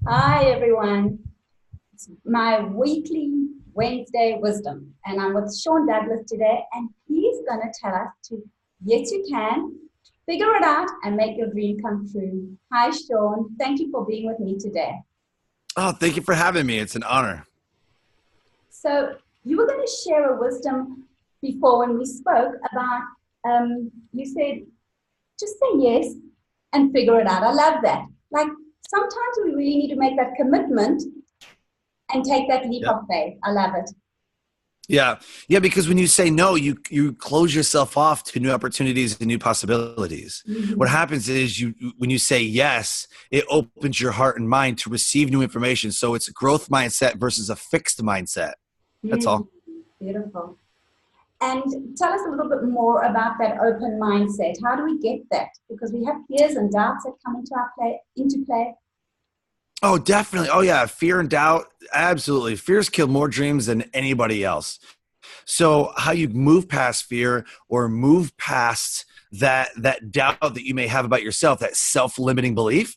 Hi, everyone. It's my weekly Wednesday wisdom, and I'm with Sean Douglas today, and he's going to tell us to, yes, you can, figure it out and make your dream come true. Hi, Sean. Thank you for being with me today. Oh, thank you for having me. It's an honor. So, you were going to share a wisdom before when we spoke about, you said, just say yes and figure it out. I love that. Like, sometimes we really need to make that commitment and take that leap Yep. of faith. I love it. Yeah. Yeah, because when you say no, you close yourself off to new opportunities and new possibilities. What Mhm. happens is you when you say yes, it opens your heart and mind to receive new information. So it's a growth mindset versus a fixed mindset. That's Mm, all. beautiful. And tell us a little bit more about that open mindset. How do we get that? Because we have fears and doubts that come into play. Oh, definitely. Oh yeah, fear and doubt. Absolutely. Fears kill more dreams than anybody else. So how you move past fear or move past that doubt that you may have about yourself, that self-limiting belief,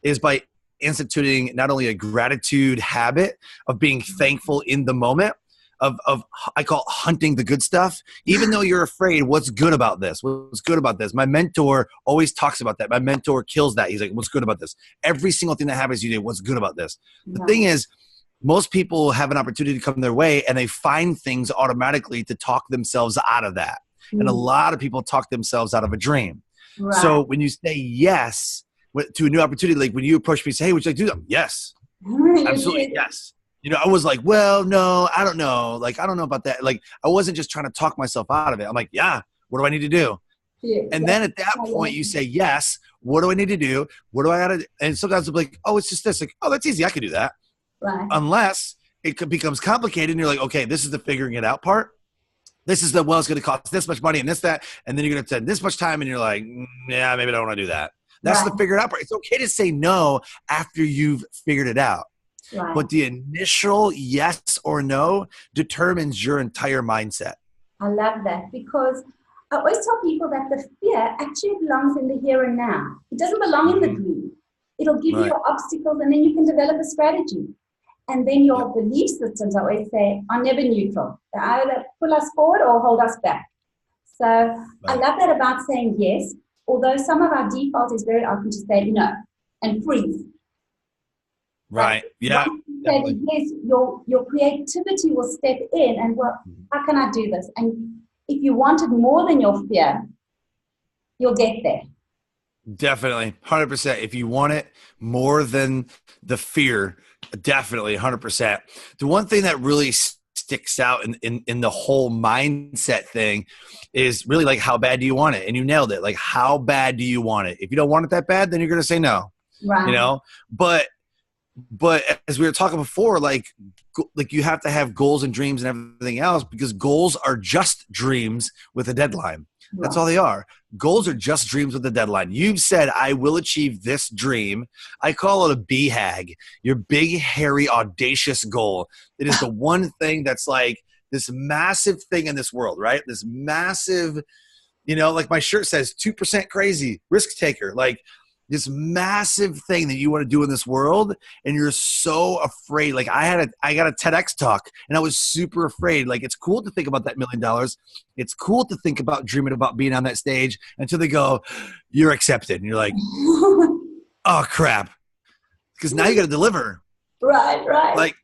is by instituting not only a gratitude habit of being thankful in the moment, of I call it hunting the good stuff. Even though you're afraid, what's good about this? What's good about this? My mentor always talks about that. My mentor kills that. He's like, what's good about this? Every single thing that happens to you, what's good about this? The thing Right. is, most people have an opportunity to come their way and they find things automatically to talk themselves out of that. And a Mm, lot of people talk themselves out of a dream. right. So when you say yes to a new opportunity, like when you approach me and say, hey, would you like to do that? Yes, You absolutely. did. Yes. I was like, well, no, I don't know. Like, I don't know about that. Like, I wasn't just trying to talk myself out of it. I'm like, yeah, what do I need to do? Yes. And That's then at that how you point, make you say, yes, what do I need to do? What do I got to do? And sometimes I'm like, oh, it's just this. Like, oh, that's easy. I can do that. right. Unless becomes complicated and you're like, okay, this is the figuring it out part. This is the, well, it's going to cost this much money and this, that. And then you're going to spend this much time and you're like, yeah, maybe I don't want to do that. That's the Right. figure it out part. It's okay to say no after you've figured it out. Right. But the initial yes or no determines your entire mindset. I love that because I always tell people that the fear actually belongs in the here and now. It doesn't belong in the Mm-hmm. dream. It'll give you Right. your obstacles and then you can develop a strategy. And then your Yep. belief systems, I always say, are never neutral. They either pull us forward or hold us back. So I Right. love that about saying yes, although some of our default is very often to say no and freeze. But Right. Yeah. once you say Definitely. the yes, your creativity will step in and, well, how can I do this? And if you wanted more than your fear, you'll get there. Definitely. 100%. If you want it more than the fear, definitely 100%. The one thing that really sticks out in the whole mindset thing is really like, how bad do you want it? And you nailed it. Like, how bad do you want it? If you don't want it that bad, then you're going to say no, you Right. know? But as we were talking before, like you have to have goals and dreams and everything else, because goals are just dreams with a deadline. That's Right. all they are. Goals are just dreams with a deadline. You've said, I will achieve this dream. I call it a BHAG, your big, hairy, audacious goal. It is the one thing that's like this massive thing in this world, right? This massive, like my shirt says, 2% crazy, risk taker. Like, this massive thing that you want to do in this world, and you're so afraid. Like, I got a TEDx talk and I was super afraid. Like, it's cool to think about that $1 million. It's cool to think about dreaming about being on that stage, until they go, you're accepted. And you're like, oh crap. Because now you got to deliver. Right, right,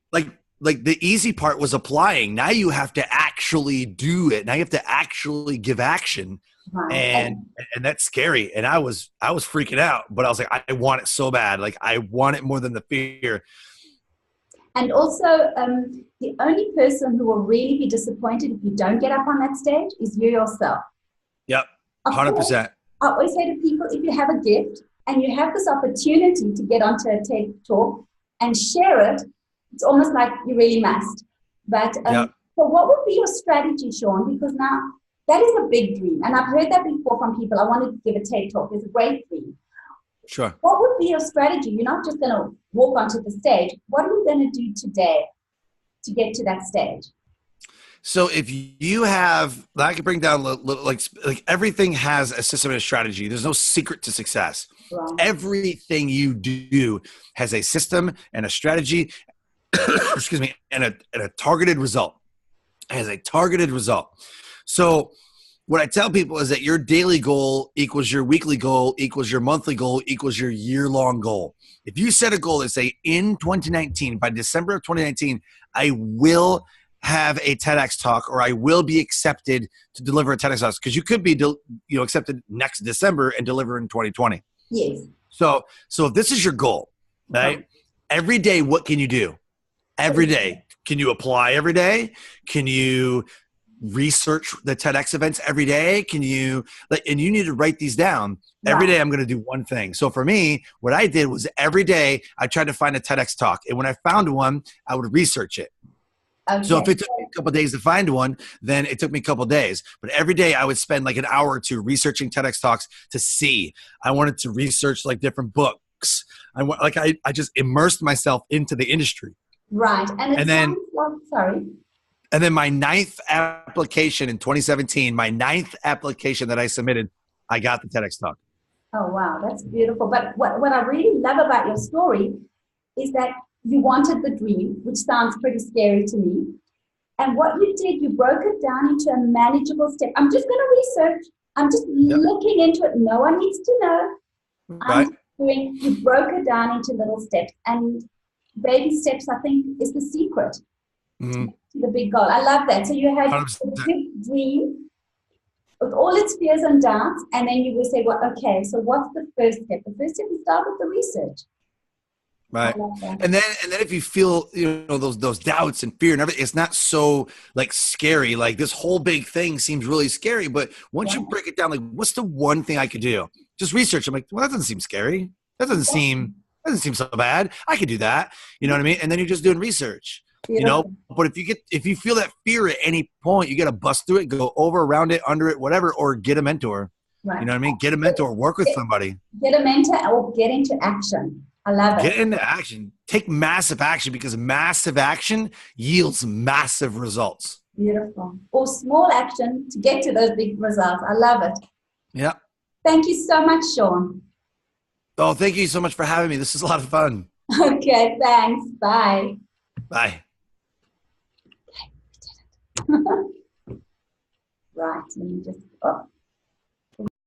Like the easy part was applying. Now you have to actually do it. Now you have to actually give action. right. And that's scary. And I was freaking out, but I was like, I want it so bad. Like, I want it more than the fear. And also, the only person who will really be disappointed if you don't get up on that stage is you yourself. Yep. Of course, 100%. I always say to people, if you have a gift and you have this opportunity to get onto a TED talk and share it, it's almost like you really must. But Yep. so what would be your strategy, Sean? Because now that is a big dream. And I've heard that before from people. I wanted to give a TED talk. It's a great dream. Sure. What would be your strategy? You're not just going to walk onto the stage. What are you going to do today to get to that stage? So if you have, I can bring down like everything has a system and a strategy. There's no secret to success. Right. Everything you do has a system and a strategy, excuse me, and a targeted result. It has a targeted result. So what I tell people is that your daily goal equals your weekly goal equals your monthly goal equals your year-long goal. If you set a goal that say in 2019, by December of 2019, I will have a TEDx talk or I will be accepted to deliver a TEDx talk, because you could be accepted next December and deliver in 2020. Yes. So if this is your goal, right? Every day, what can you do? Every day. Can you apply every day? Can you research the TEDx events every day? Can you and you need to write these down. Every day I'm going to do one thing. So for me, what I did was every day I tried to find a TEDx talk. And when I found one, I would research it. Okay. So if it took me a couple of days to find one, then it took me a couple of days. But every day I would spend like an hour or two researching TEDx talks to see. I wanted to research like different books. I just immersed myself into the industry. Right. And then And then my 9th application in 2017, my 9th application that I submitted, I got the TEDx talk. Oh, wow. That's beautiful. But what I really love about your story is that you wanted the dream, which sounds pretty scary to me. And what you did, you broke it down into a manageable step. I'm just going to research. I'm just looking into it. No one needs to know. Right. You broke it down into little steps. And baby steps, I think, is the secret to the big goal. I love that. So you had 100%. a big dream with all its fears and doubts, and then you would say, well, okay, so what's the first step? The first step is start with the research. Right. And then if you feel, those doubts and fear and everything, it's not so like scary. Like this whole big thing seems really scary, but once you break it down, like what's the one thing I could do? Just research. I'm like, well, that doesn't seem scary. That doesn't seem so bad. I could do that. You know what I mean? And then you're just doing research. But if you feel that fear at any point, you got to bust through it, go over, around it, under it, whatever, or get a mentor. Right. You know what I mean? Get a mentor, work with somebody. Get a mentor or get into action. I love it. Get into action. Take massive action, because massive action yields massive results. Beautiful. Or small action to get to those big results. I love it. Yeah. Thank you so much, Sean. Oh, thank you so much for having me. This is a lot of fun. Okay, thanks. Bye. Bye. Right, let me just,